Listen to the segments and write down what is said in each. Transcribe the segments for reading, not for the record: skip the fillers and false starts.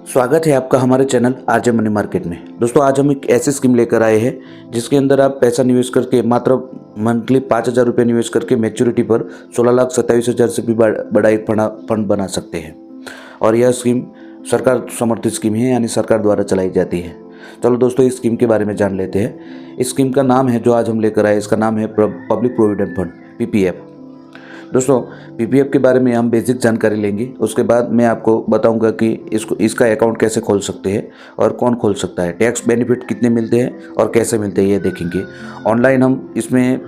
स्वागत है आपका हमारे चैनल आरजे मनी मार्केट में। दोस्तों, आज हम एक ऐसी स्कीम लेकर आए हैं जिसके अंदर आप पैसा निवेश करके मात्र मंथली 5,000 रुपये निवेश करके मैच्योरिटी पर 16,27,000 से भी बड़ा एक फंड बना सकते हैं। और यह स्कीम सरकार समर्थित स्कीम है, यानी सरकार द्वारा चलाई जाती है। चलो दोस्तों, इस स्कीम के बारे में जान लेते हैं। इस स्कीम का नाम है जो आज हम लेकर आए, इसका नाम है पब्लिक प्रोविडेंट फंड, पीपीएफ। दोस्तों, पीपीएफ के बारे में हम बेसिक जानकारी लेंगे। उसके बाद मैं आपको बताऊंगा कि इसका अकाउंट कैसे खोल सकते हैं और कौन खोल सकता है, टैक्स बेनिफिट कितने मिलते हैं और कैसे मिलते हैं ये देखेंगे। ऑनलाइन हम इसमें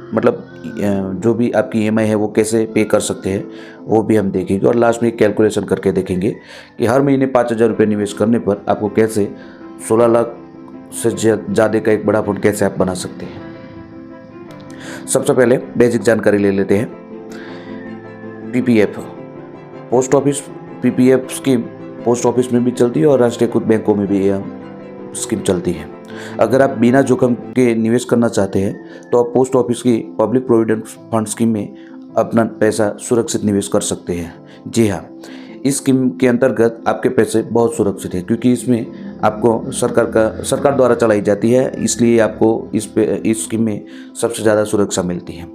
जो भी आपकी ईएमआई है वो कैसे पे कर सकते हैं वो भी हम देखेंगे। और लास्ट में एक कैलकुलेशन करके देखेंगे कि हर महीने 5,000 रुपये निवेश करने पर आपको कैसे 16 लाख से ज़्यादा का एक बड़ा फंड कैसे आप बना सकते हैं। सबसे पहले बेसिक जानकारी ले लेते हैं। PPF post office, PPF scheme post office में भी चलती है और राष्ट्रीयकृत बैंकों में भी यह स्कीम चलती है। अगर आप बिना जोखिम के निवेश करना चाहते हैं तो आप पोस्ट ऑफिस की पब्लिक प्रोविडेंट फंड स्कीम में अपना पैसा सुरक्षित निवेश कर सकते हैं। जी हाँ, इस स्कीम के अंतर्गत आपके पैसे बहुत सुरक्षित हैं, क्योंकि इसमें आपको सरकार द्वारा चलाई जाती है, इसलिए आपको इस स्कीम में सबसे ज़्यादा सुरक्षा मिलती है।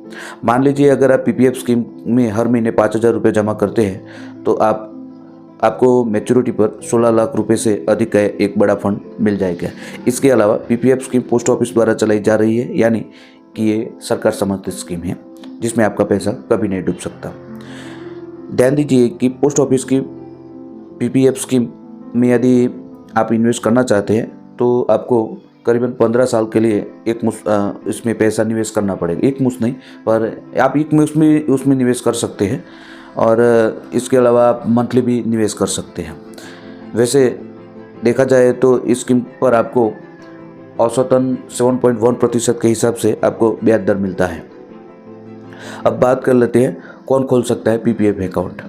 मान लीजिए अगर आप पीपीएफ स्कीम में हर महीने 5,000 रुपये जमा करते हैं तो आपको मैच्योरिटी पर 16 लाख रुपए से अधिक का एक बड़ा फंड मिल जाएगा। इसके अलावा पीपीएफ स्कीम पोस्ट ऑफिस द्वारा चलाई जा रही है, यानी कि ये सरकार समर्थित स्कीम है जिसमें आपका पैसा कभी नहीं डूब सकता। ध्यान दीजिए कि पोस्ट ऑफिस की पीपीएफ स्कीम में यदि आप इन्वेस्ट करना चाहते हैं तो आपको करीबन 15 साल के लिए इसमें पैसा निवेश करना पड़ेगा। एक मुश्त नहीं, पर आप एक मुश्त में उसमें निवेश कर सकते हैं और इसके अलावा आप मंथली भी निवेश कर सकते हैं। वैसे देखा जाए तो इस स्कीम पर आपको औसतन 7.1% के हिसाब से आपको ब्याज दर मिलता है। अब बात कर लेते हैं कौन खोल सकता है PPF account.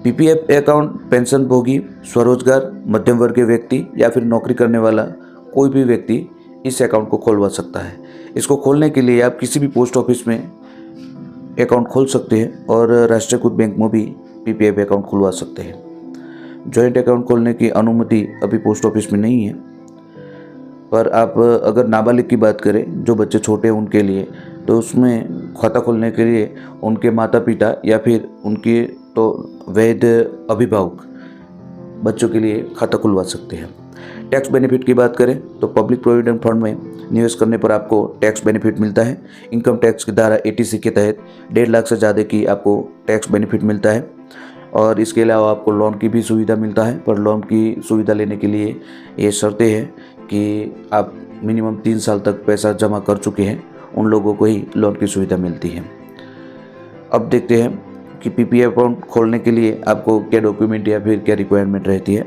PPF account pension भोगी, स्वरोजगार, मध्यम वर्गीय व्यक्ति या फिर नौकरी करने वाला कोई भी व्यक्ति इस अकाउंट को खुलवा सकता है। इसको खोलने के लिए आप किसी भी पोस्ट ऑफिस में अकाउंट खोल सकते हैं और राष्ट्रीयकृत बैंक में भी पीपीएफ अकाउंट खुलवा सकते हैं। जॉइंट अकाउंट खोलने की अनुमति अभी पोस्ट ऑफिस में नहीं है, पर आप अगर नाबालिग की बात करें, जो बच्चे छोटे हैं उनके लिए, तो उसमें खाता खोलने के लिए उनके माता पिता या फिर उनके तो वैध अभिभावक बच्चों के लिए खाता खुलवा सकते हैं। टैक्स बेनिफिट की बात करें तो पब्लिक प्रोविडेंट फंड में निवेश करने पर आपको टैक्स बेनिफिट मिलता है। इनकम टैक्स की धारा 80C के तहत 1.5 लाख से ज़्यादा की आपको टैक्स बेनिफिट मिलता है। और इसके अलावा आपको लोन की भी सुविधा मिलता है, पर लोन की सुविधा लेने के लिए ये शर्तें हैं कि आप मिनिमम 3 साल तक पैसा जमा कर चुके हैं, उन लोगों को ही लोन की सुविधा मिलती है। अब देखते हैं कि पीपीएफ अकाउंट खोलने के लिए आपको क्या डॉक्यूमेंट या फिर क्या रिक्वायरमेंट रहती है।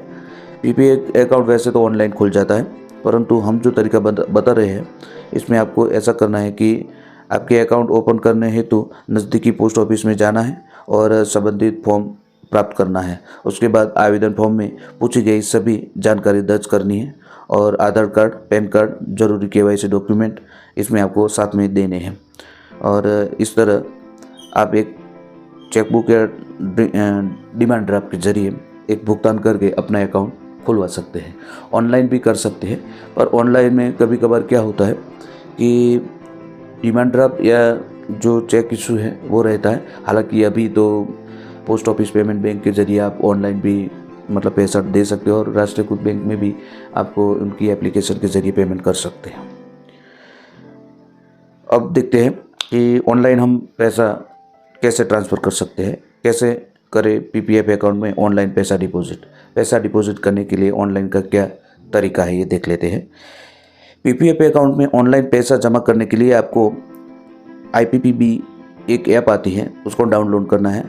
पीपीएफ अकाउंट वैसे तो ऑनलाइन खुल जाता है, परंतु हम जो तरीका बता रहे हैं इसमें आपको ऐसा करना है कि आपके अकाउंट ओपन करने हेतु नज़दीकी पोस्ट ऑफिस में जाना है और संबंधित फॉर्म प्राप्त करना है। उसके बाद आवेदन फॉर्म में पूछी गई सभी जानकारी दर्ज करनी है और आधार कार्ड, पैन कार्ड, जरूरी केवाईसी डॉक्यूमेंट इसमें आपको साथ में देने हैं। और इस तरह आप एक चेकबुक या डिमांड ड्राफ्ट के जरिए एक भुगतान करके अपना अकाउंट खुलवा सकते हैं। ऑनलाइन भी कर सकते हैं, पर ऑनलाइन में कभी कभार क्या होता है कि डिमांड ड्राफ्ट या जो चेक इशू है वो रहता है। हालांकि अभी तो पोस्ट ऑफिस पेमेंट बैंक के जरिए आप ऑनलाइन भी पैसा दे सकते हो और राष्ट्रीयकृत बैंक में भी आपको उनकी एप्लीकेशन के जरिए पेमेंट कर सकते हैं। अब देखते हैं कि ऑनलाइन हम पैसा कैसे ट्रांसफ़र कर सकते हैं, कैसे करें पीपीएफ अकाउंट में ऑनलाइन पैसा डिपॉजिट करने के लिए ऑनलाइन का क्या तरीका है ये देख लेते हैं। पीपीएफ अकाउंट में ऑनलाइन पैसा जमा करने के लिए आपको IPPB एक ऐप आती है, उसको डाउनलोड करना है।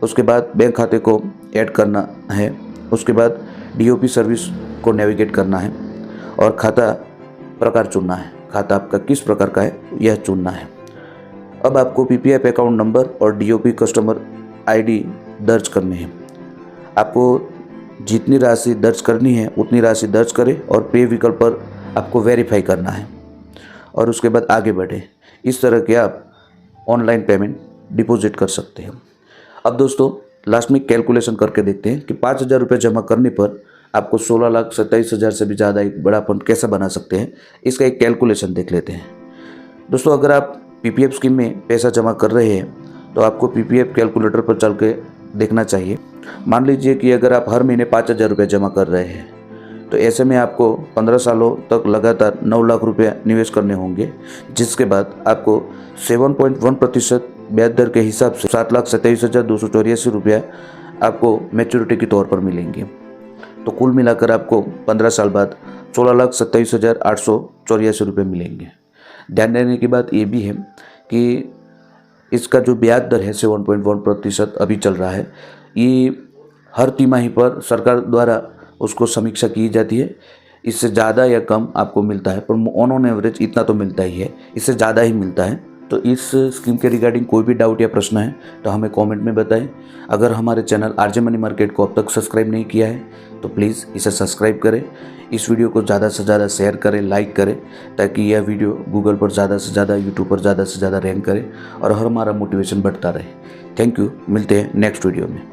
उसके बाद बैंक खाते को ऐड करना है। उसके बाद DOP सर्विस को नेविगेट करना है और खाता प्रकार चुनना है। खाता आपका किस प्रकार का है यह चुनना है। अब आपको पीपीएफ अकाउंट नंबर और DOP कस्टमर ID दर्ज करने हैं। आपको जितनी राशि दर्ज करनी है उतनी राशि दर्ज करें और पे विकल्प पर आपको वेरीफाई करना है और उसके बाद आगे बढ़े। इस तरह के आप ऑनलाइन पेमेंट डिपॉजिट कर सकते हैं। अब दोस्तों, लास्ट में कैलकुलेशन करके देखते हैं कि 5,000 रुपये जमा करने पर आपको 16,27,000 से भी ज़्यादा एक बड़ा फंड कैसे बना सकते हैं, इसका एक कैलकुलेशन देख लेते हैं। दोस्तों, अगर आप पीपीएफ स्कीम में पैसा जमा कर रहे हैं तो आपको पीपीएफ कैलकुलेटर पर चल के देखना चाहिए। मान लीजिए कि अगर आप हर महीने 5,000 रुपये जमा कर रहे हैं तो ऐसे में आपको 15 सालों तक लगातार 9 लाख रुपये निवेश करने होंगे, जिसके बाद आपको 7.1% ब्याज दर के हिसाब से 7,27,284 रुपया आपको मैच्योरिटी के तौर पर मिलेंगे। तो कुल मिलाकर आपको 15 साल बाद 16,27,884 रुपये मिलेंगे। ध्यान देने की बात ये भी है कि इसका जो ब्याज दर है 7.1% अभी चल रहा है, ये हर तिमाही पर सरकार द्वारा उसको समीक्षा की जाती है। इससे ज़्यादा या कम आपको मिलता है, पर ऑन एवरेज इतना तो मिलता ही है, इससे ज़्यादा ही मिलता है। तो इस स्कीम के रिगार्डिंग कोई भी डाउट या प्रश्न है तो हमें कमेंट में बताएं। अगर हमारे चैनल आरजे मनी मार्केट को अब तक सब्सक्राइब नहीं किया है तो प्लीज़ इसे सब्सक्राइब करें। इस वीडियो को ज़्यादा से ज़्यादा शेयर करें, लाइक करें, ताकि यह वीडियो गूगल पर ज़्यादा से ज़्यादा, यूट्यूब पर ज़्यादा से ज़्यादा रैंक करे और हमारा मोटिवेशन बढ़ता रहे। थैंक यू, मिलते हैं नेक्स्ट वीडियो में।